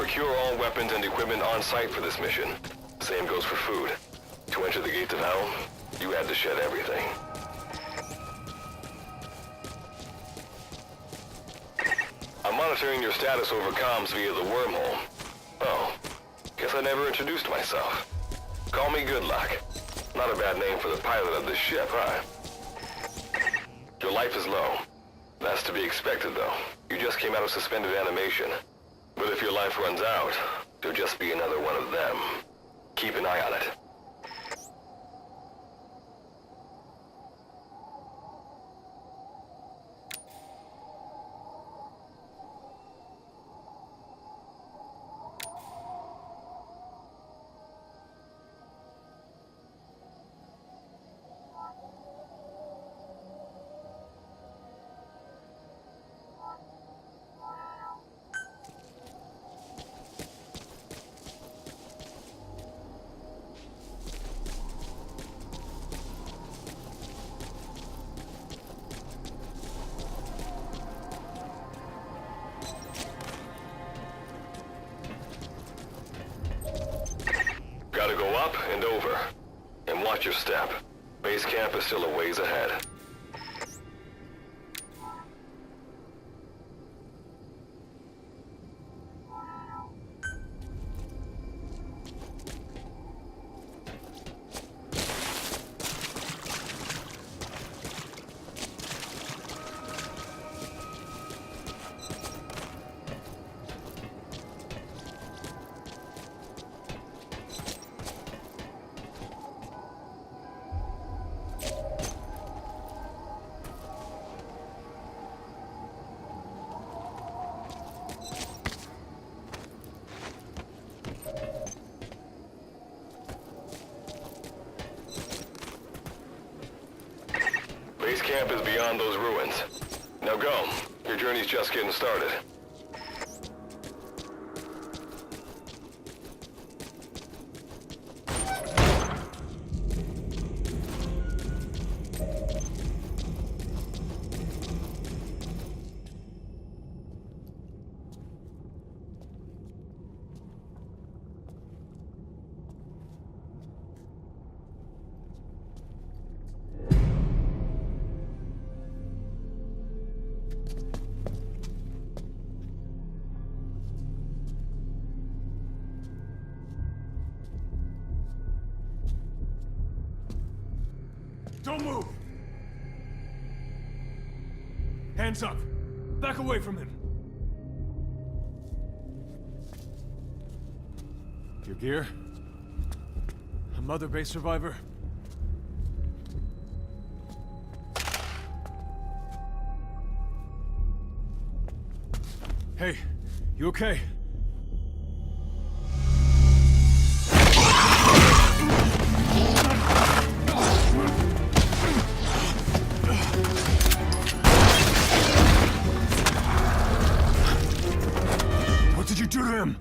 Procure all weapons and equipment on site for this mission. Same goes for food. To enter the gates of hell, you had to shed everything. I'm monitoring your status over comms via the wormhole. Oh, guess I never introduced myself. Call me Good Luck. Not a bad name for the pilot of this ship, huh? Your life is low. That's to be expected, though. You just came out of suspended animation. But if your life runs out, you'll just be another one of them. Keep an eye on it. Gotta go up and over. And watch your step. Base camp is still a ways ahead. Base camp is beyond those ruins. Now go. Your journey's just getting started. Don't move! Hands up! Back away from him! Your gear? A Mother Base survivor? Hey, you okay? What did you do to him?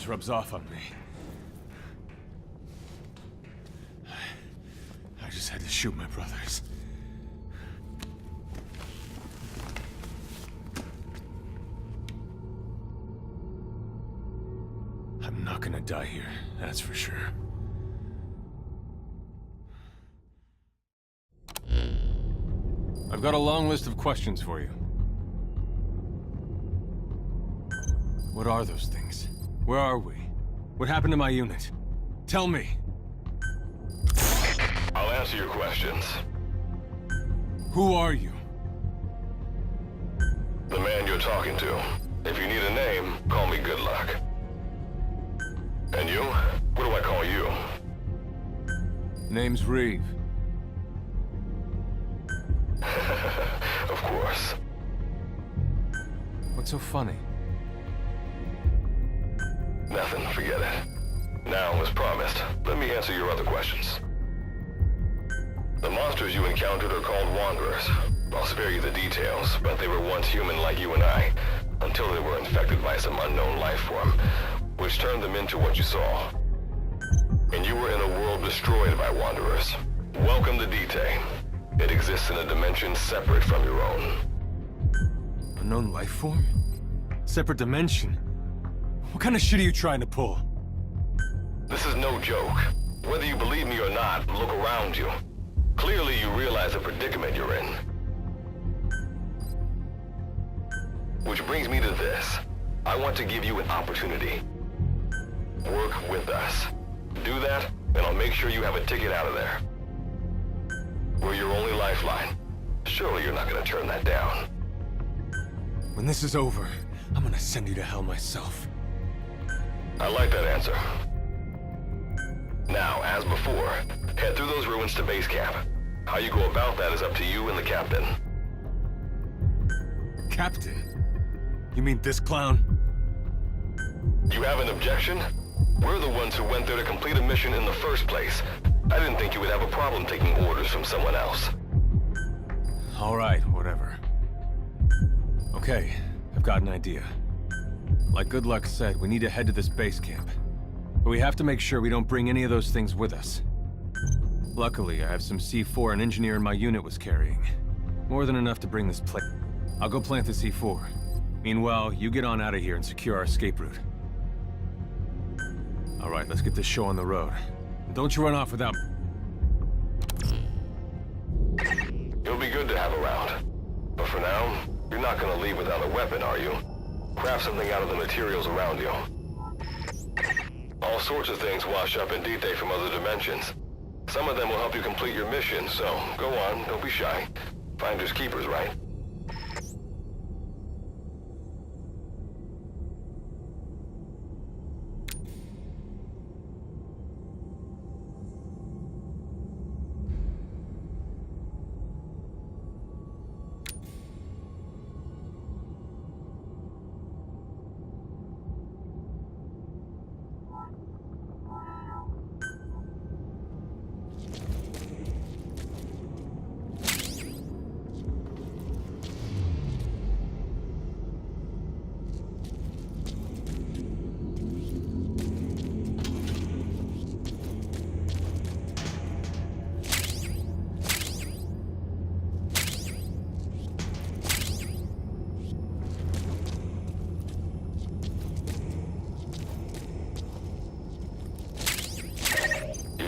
this rubs off on me. I just had to shoot my brothers. I'm not gonna die here, that's for sure. I've got a long list of questions for you. What are those things? Where are we? What happened to my unit? Tell me! I'll answer your questions. Who are you? The man you're talking to. If you need a name, call me Good Luck. And you? What do I call you? Name's Reeve. Of course. What's so funny? Nothing, forget it. Now, as promised, let me answer your other questions. The monsters you encountered are called Wanderers. I'll spare you the details, but they were once human like you and I, until they were infected by some unknown life form, which turned them into what you saw. And you were in a world destroyed by Wanderers. Welcome to D-Day. It exists in a dimension separate from your own. Unknown life form? Separate dimension? What kind of shit are you trying to pull? This is no joke. Whether you believe me or not, look around you. Clearly you realize the predicament you're in. Which brings me to this. I want to give you an opportunity. Work with us. Do that, and I'll make sure you have a ticket out of there. We're your only lifeline. Surely you're not gonna turn that down. When this is over, I'm gonna send you to hell myself. I like that answer. Now, as before, head through those ruins to base camp. How you go about that is up to you and the captain. Captain? You mean this clown? You have an objection? We're the ones who went there to complete a mission in the first place. I didn't think you would have a problem taking orders from someone else. All right, whatever. Okay, I've got an idea. Like Good Luck said, we need to head to this base camp. But we have to make sure we don't bring any of those things with us. Luckily, I have some C4 an engineer in my unit was carrying. More than enough to bring this place. I'll go plant the C4. Meanwhile, you get on out of here and secure our escape route. All right, let's get this show on the road. Don't you run off without... You'll be good to have around. But for now, you're not gonna leave without a weapon, are you? Craft something out of the materials around you. All sorts of things wash up in D-Day from other dimensions. Some of them will help you complete your mission, so go on, don't be shy. Finders keepers, right?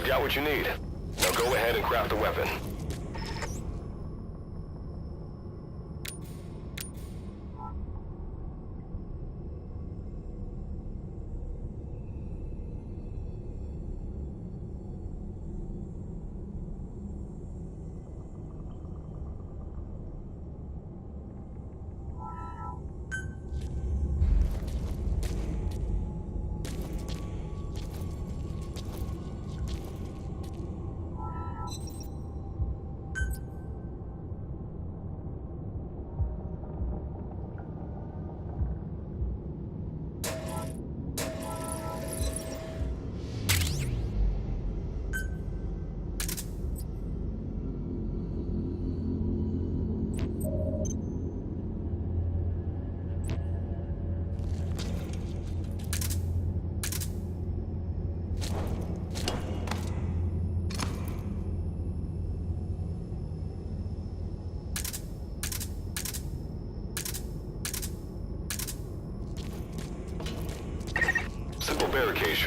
Got what you need. Now go ahead and craft the weapon.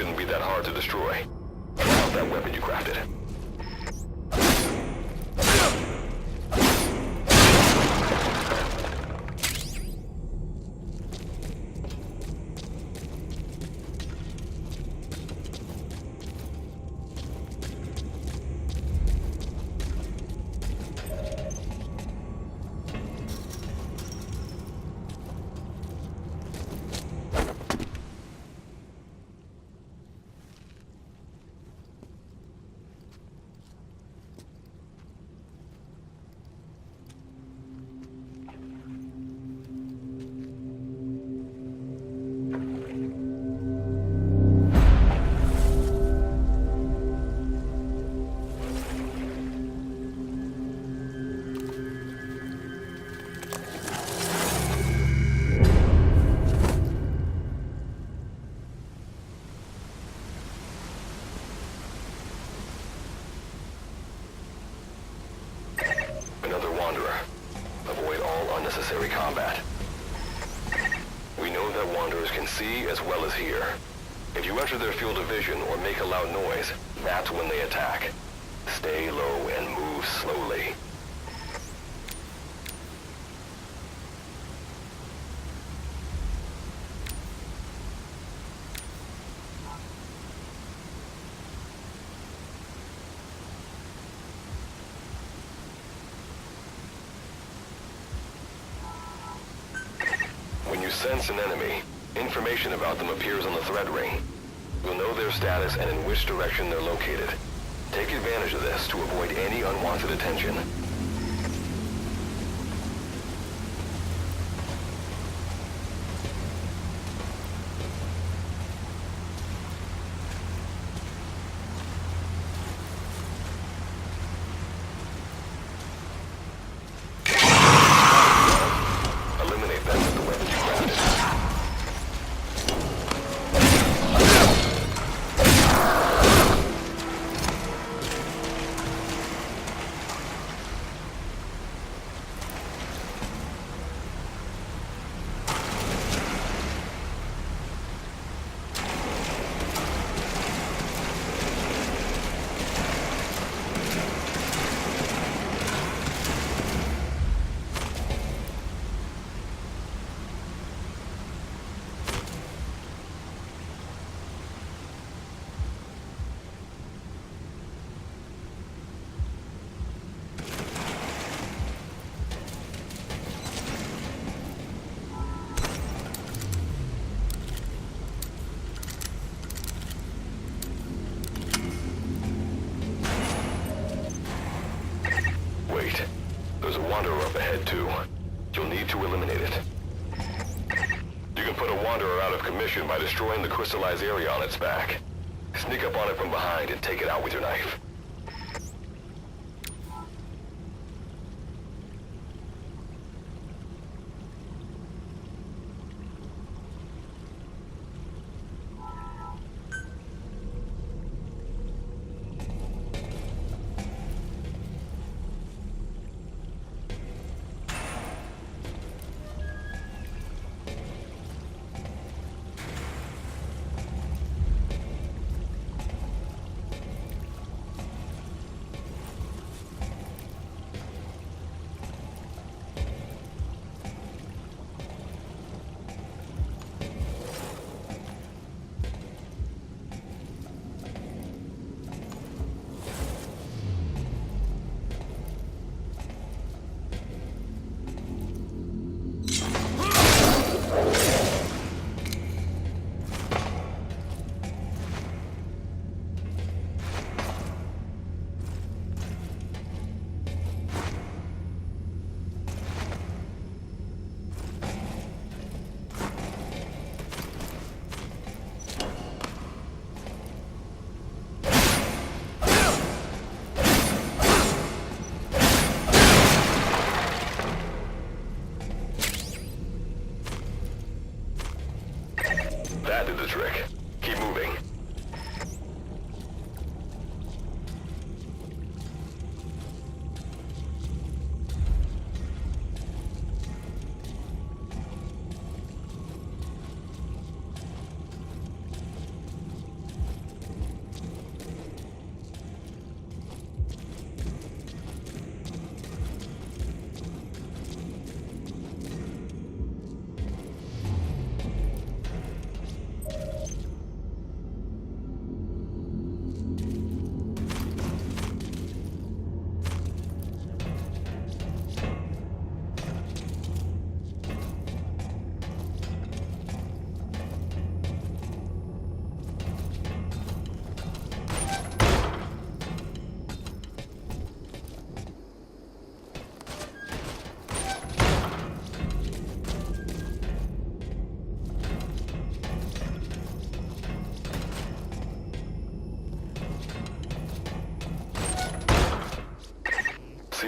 shouldn't be that hard to destroy. How's that weapon you crafted? Another Wanderer. Avoid all unnecessary combat. We know that Wanderers can see as well as hear. If you enter their field of vision or make a loud noise, that's when they attack. Stay low and move slowly. When you sense an enemy, information about them appears on the threat ring. You'll know their status and in which direction they're located. Take advantage of this to avoid any unwanted attention. Eliminate them with the weapons you crafted. Wait. There's a Wanderer up ahead, too. You'll need to eliminate it. You can put a Wanderer out of commission by destroying the crystallized area on its back. Sneak up on it from behind and take it out with your knife.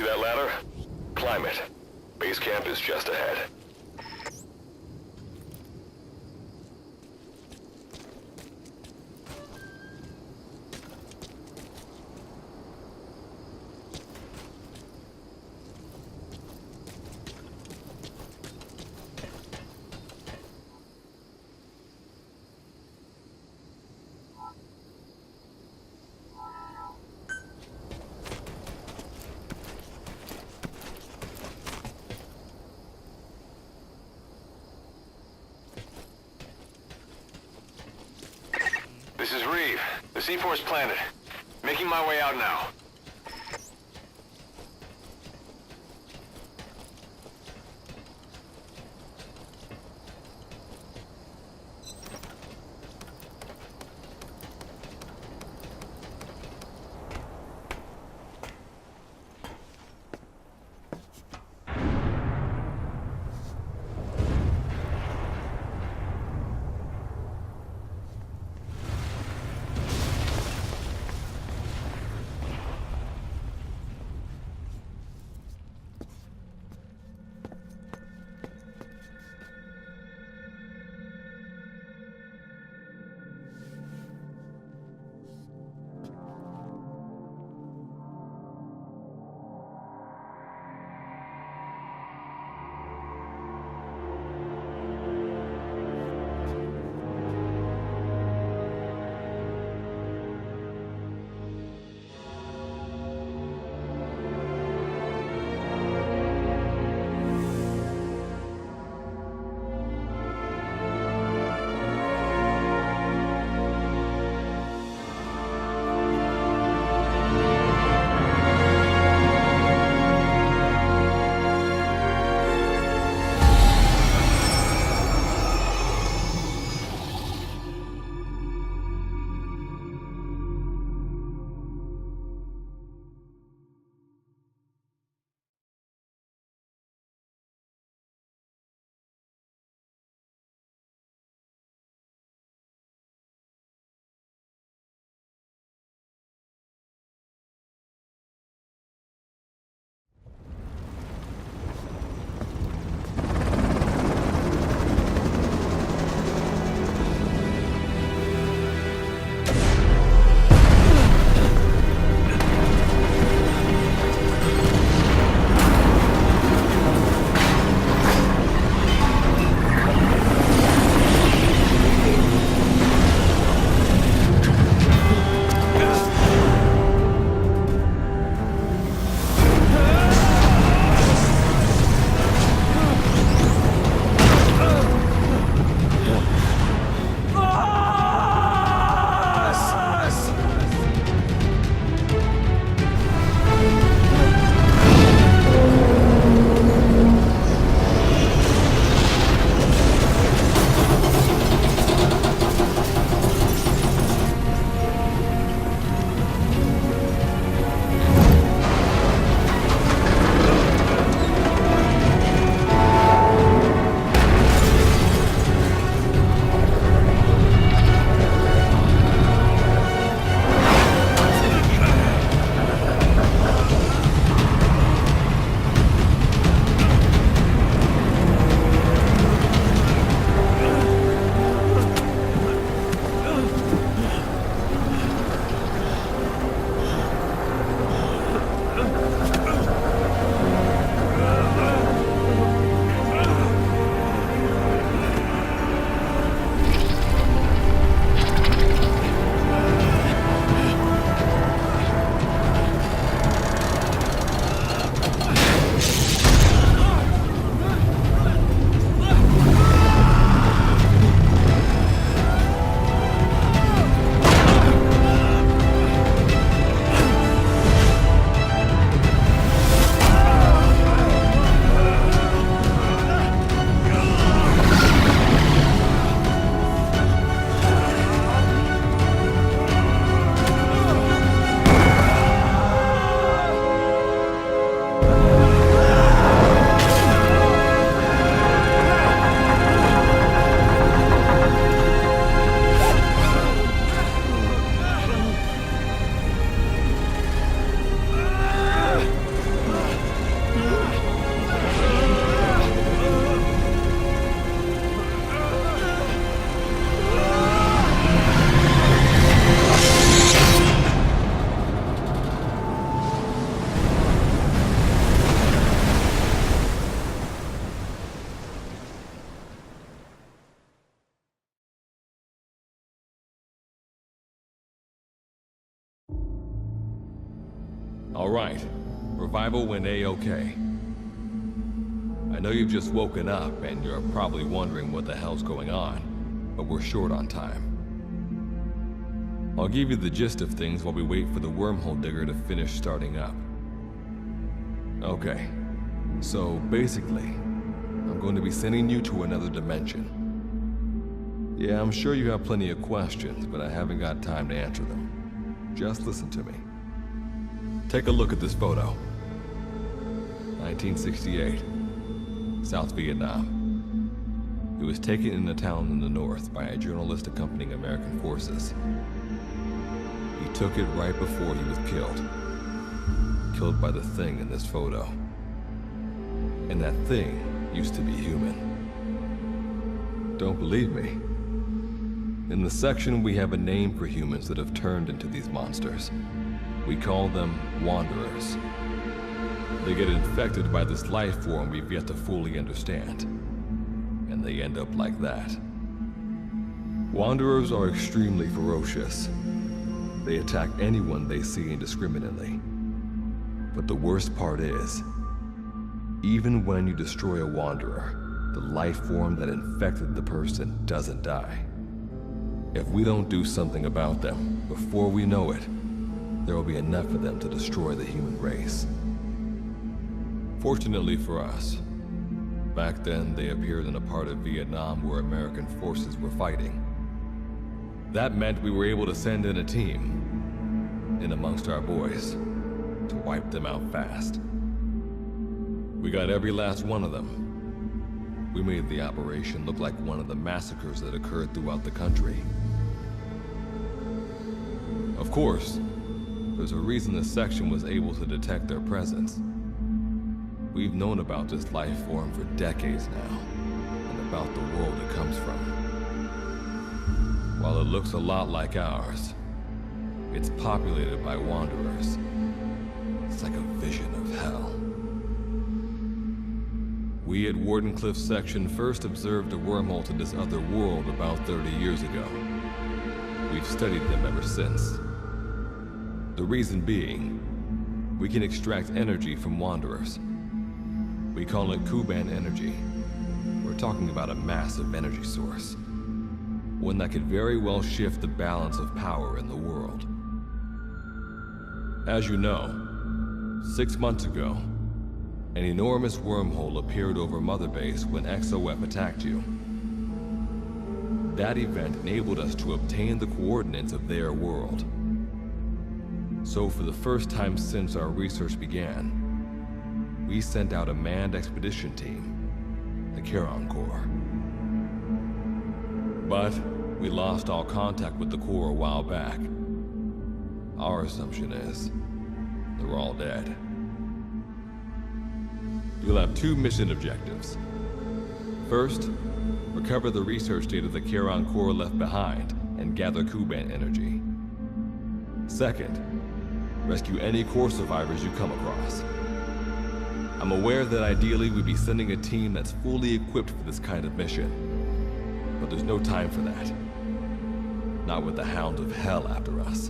that ladder? Climb it. Base camp is just ahead. This is Reeve. The C4's planted. Making my way out now. All right. Revival went A-okay. I know you've just woken up and you're probably wondering what the hell's going on, but we're short on time. I'll give you the gist of things while we wait for the wormhole digger to finish starting up. Okay, so basically, I'm going to be sending you to another dimension. Yeah, I'm sure you have plenty of questions, but I haven't got time to answer them. Just listen to me. Take a look at this photo. 1968, South Vietnam. It was taken in a town in the north by a journalist accompanying American forces. He took it right before he was killed. Killed by the thing in this photo. And that thing used to be human. Don't believe me? In the section, we have a name for humans that have turned into these monsters. We call them Wanderers. They get infected by this life form we've yet to fully understand. And they end up like that. Wanderers are extremely ferocious. They attack anyone they see indiscriminately. But the worst part is, even when you destroy a Wanderer, the life form that infected the person doesn't die. If we don't do something about them, before we know it, there will be enough of them to destroy the human race. Fortunately for us, back then they appeared in a part of Vietnam where American forces were fighting. That meant we were able to send in a team, in amongst our boys, to wipe them out fast. We got every last one of them. We made the operation look like one of the massacres that occurred throughout the country. Of course, there's a reason this section was able to detect their presence. We've known about this life form for decades now, and about the world it comes from. While it looks a lot like ours, it's populated by Wanderers. It's like a vision of hell. We at Wardenclyffe Section first observed a wormhole to this other world about 30 years ago. We've studied them ever since. The reason being, we can extract energy from Wanderers. We call it Kuban energy. We're talking about a massive energy source. One that could very well shift the balance of power in the world. As you know, 6 months ago, an enormous wormhole appeared over Mother Base when XOF attacked you. That event enabled us to obtain the coordinates of their world. So for the first time since our research began, we sent out a manned expedition team, the Charon Corps. But we lost all contact with the Corps a while back. Our assumption is they're all dead. You'll have 2 mission objectives. First, recover the research data the Charon Corps left behind and gather Kuban energy. Second, rescue any Corps survivors you come across. I'm aware that ideally we'd be sending a team that's fully equipped for this kind of mission, but there's no time for that. Not with the Hound of Hell after us.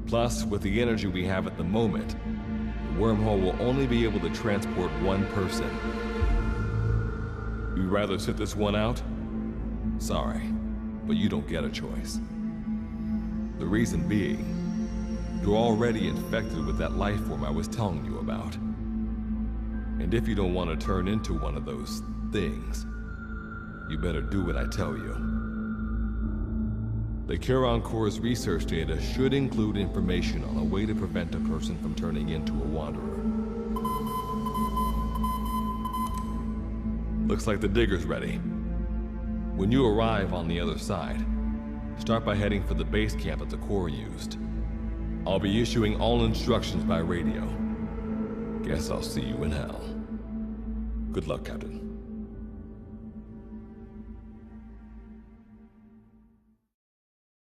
Plus, with the energy we have at the moment, the wormhole will only be able to transport one person. You'd rather sit this one out? Sorry, but you don't get a choice. The reason being, you're already infected with that life form I was telling you about. And if you don't want to turn into one of those things, you better do what I tell you. The Charon Corps' research data should include information on a way to prevent a person from turning into a Wanderer. Looks like the digger's ready. When you arrive on the other side, start by heading for the base camp that the Corps used. I'll be issuing all instructions by radio. Guess I'll see you in hell. Good luck, Captain.